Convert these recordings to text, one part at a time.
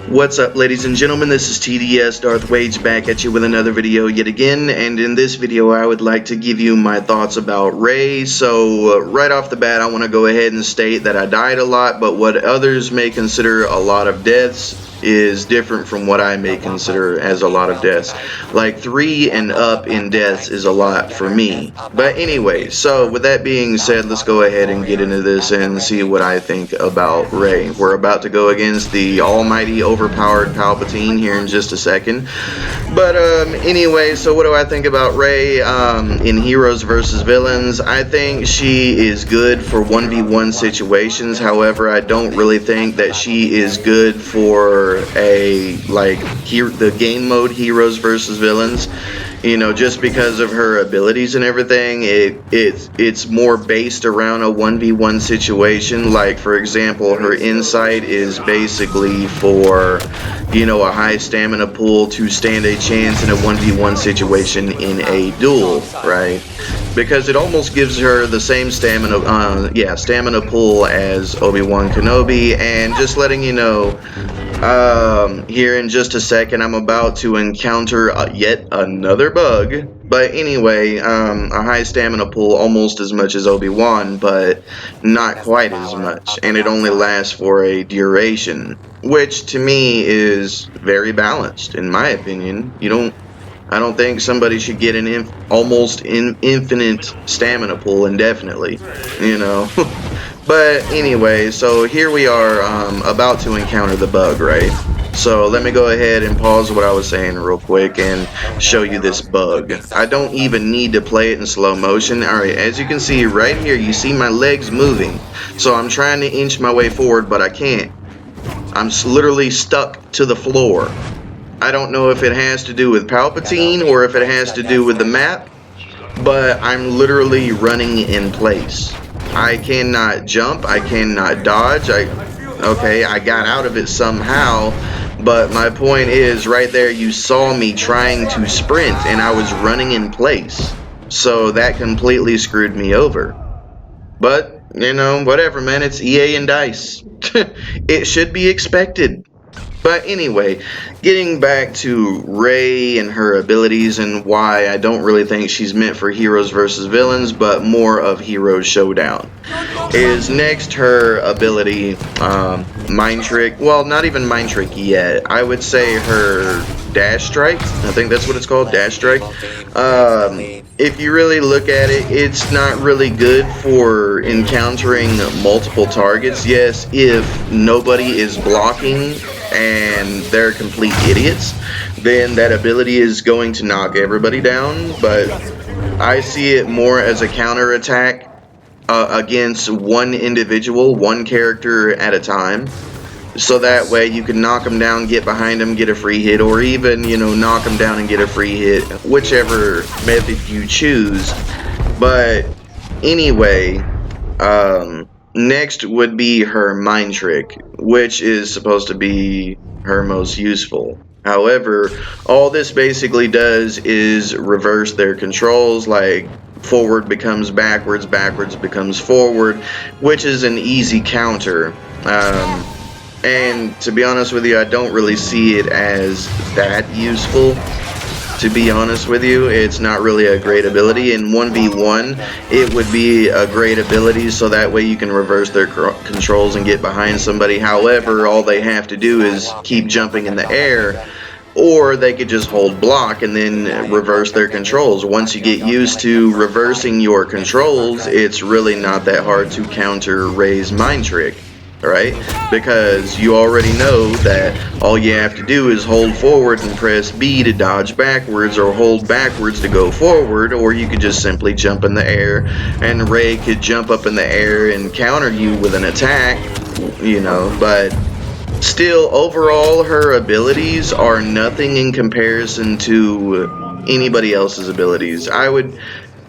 What's up, ladies and gentlemen? This is TDS Darth Wage back at you with another video yet again, and in this video I would like to give you my thoughts about Rey. So right off the bat I want to go ahead and state that I died a lot, but what others may consider a lot of deaths is different from what I may consider as a lot of deaths. Like 3 and up in deaths is a lot for me. But anyway, so with that being said, let's go ahead and get into this and see what I think about Rey. We're about to go against the almighty overpowered Palpatine here in just a second. But anyway, so what do I think about Rey in Heroes versus Villains? I think she is good for 1v1 situations. However, I don't really think that she is good for the game mode Heroes versus Villains. You know, just because of her abilities and everything, it's more based around a 1v1 situation. Like, for example, her insight is basically for, you know, a high stamina pool to stand a chance in a 1v1 situation in a duel, right? Because it almost gives her the same stamina pool as Obi-Wan Kenobi. And just letting you know, here in just a second I'm about to encounter yet another bug. But anyway, a high stamina pool almost as much as Obi-Wan, but not quite as much, and it only lasts for a duration, which to me is very balanced in my opinion. I don't think somebody should get an almost infinite stamina pool indefinitely, you know. But anyway, so here we are about to encounter the bug, right? So let me go ahead and pause what I was saying real quick and show you this bug. I don't even need to play it in slow motion. Alright, as you can see right here, you see my legs moving. So I'm trying to inch my way forward, but I can't. I'm literally stuck to the floor. I don't know if it has to do with Palpatine or if it has to do with the map, but I'm literally running in place. I cannot jump, I cannot dodge. Okay, I got out of it somehow, but my point is, right there you saw me trying to sprint and I was running in place. So that completely screwed me over. But, you know, whatever, man, it's EA and DICE. It should be expected. But anyway, getting back to Rey and her abilities and why I don't really think she's meant for Heroes versus Villains, but more of Hero Showdown, is next her ability, Mind Trick. Well, not even Mind Trick yet. I would say her Dash Strike. I think that's what it's called, Dash Strike. If you really look at it, it's not really good for encountering multiple targets. Yes, if nobody is blocking and they're complete idiots, then that ability is going to knock everybody down. But I see it more as a counter attack against one individual, one character at a time. So that way you can knock them down, get behind them, get a free hit, or even, you know, knock them down and get a free hit, whichever method you choose. But anyway, next would be her Mind Trick, which is supposed to be her most useful. However, all this basically does is reverse their controls, like forward becomes backwards, backwards becomes forward, which is an easy counter. And to be honest with you, I don't really see it as that useful. To be honest with you, it's not really a great ability. In 1v1, it would be a great ability, so that way you can reverse their controls and get behind somebody. However, all they have to do is keep jumping in the air, or they could just hold block and then reverse their controls. Once you get used to reversing your controls, it's really not that hard to counter Rey's Mind Trick. Right? Because you already know that all you have to do is hold forward and press B to dodge backwards, or hold backwards to go forward, or you could just simply jump in the air and Rey could jump up in the air and counter you with an attack, you know. But still, overall, her abilities are nothing in comparison to anybody else's abilities. I would,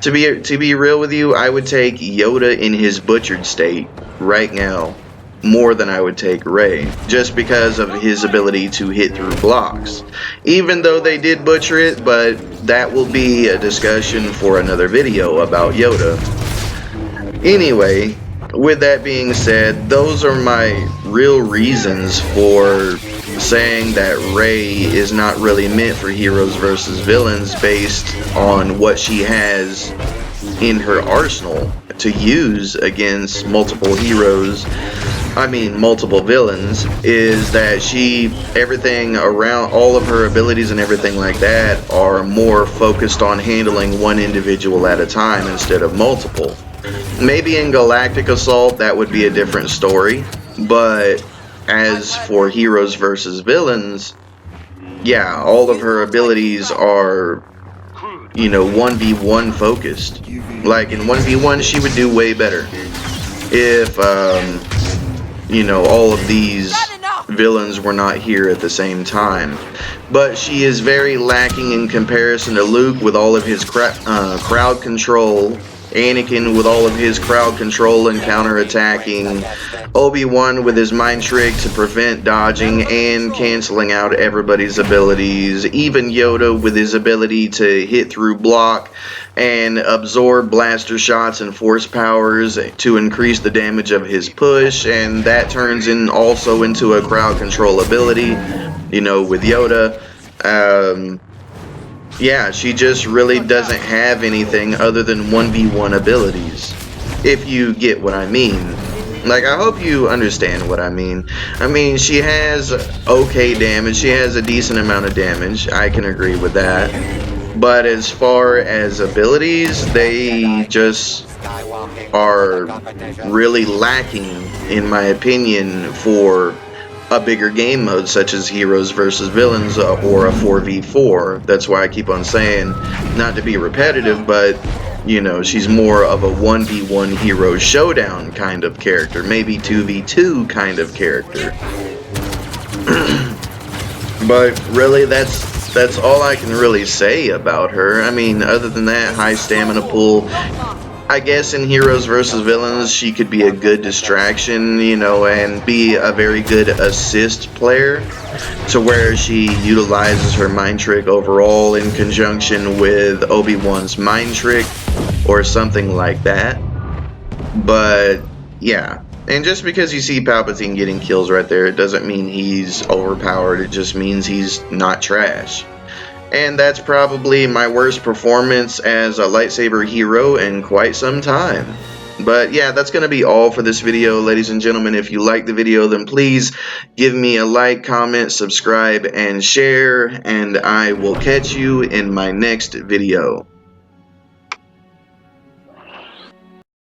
to be real with you, I would take Yoda in his butchered state right now more than I would take Rey, just because of his ability to hit through blocks. Even though they did butcher it, but that will be a discussion for another video about Yoda. Anyway, with that being said, those are my real reasons for saying that Rey is not really meant for heroes versus villains based on what she has in her arsenal to use against multiple heroes, I mean multiple villains, is that everything around, all of her abilities and everything like that are more focused on handling one individual at a time instead of multiple. Maybe in Galactic Assault that would be a different story, but as for heroes versus villains, yeah, all of her abilities are, 1v1 focused. Like in 1v1 she would do way better if all of these villains were not here at the same time. But she is very lacking in comparison to Luke with all of his crowd control, Anakin with all of his crowd control and counterattacking, Obi-Wan with his mind trick to prevent dodging and canceling out everybody's abilities, even Yoda with his ability to hit through block and absorb blaster shots and force powers to increase the damage of his push, and that turns in also into a crowd control ability, with Yoda. Yeah, she just really doesn't have anything other than 1v1 abilities, if you get what I mean. Like, I hope you understand what I mean. I mean, she has okay damage, she has a decent amount of damage, I can agree with that. But as far as abilities, they just are really lacking, in my opinion, for a bigger game mode such as heroes versus villains or a 4v4. That's why I keep on saying, not to be repetitive, but she's more of a 1v1 hero showdown kind of character, maybe 2v2 kind of character. But really, that's all I can really say about her. I mean, other than that, high stamina pool. I guess in heroes versus villains, she could be a good distraction, and be a very good assist player, to where she utilizes her mind trick overall in conjunction with Obi-Wan's mind trick or something like that. But yeah, and just because you see Palpatine getting kills right there, it doesn't mean he's overpowered, it just means he's not trash. And that's probably my worst performance as a lightsaber hero in quite some time. But yeah, that's going to be all for this video, ladies and gentlemen. If you like the video, then please give me a like, comment, subscribe, and share, and I will catch you in my next video.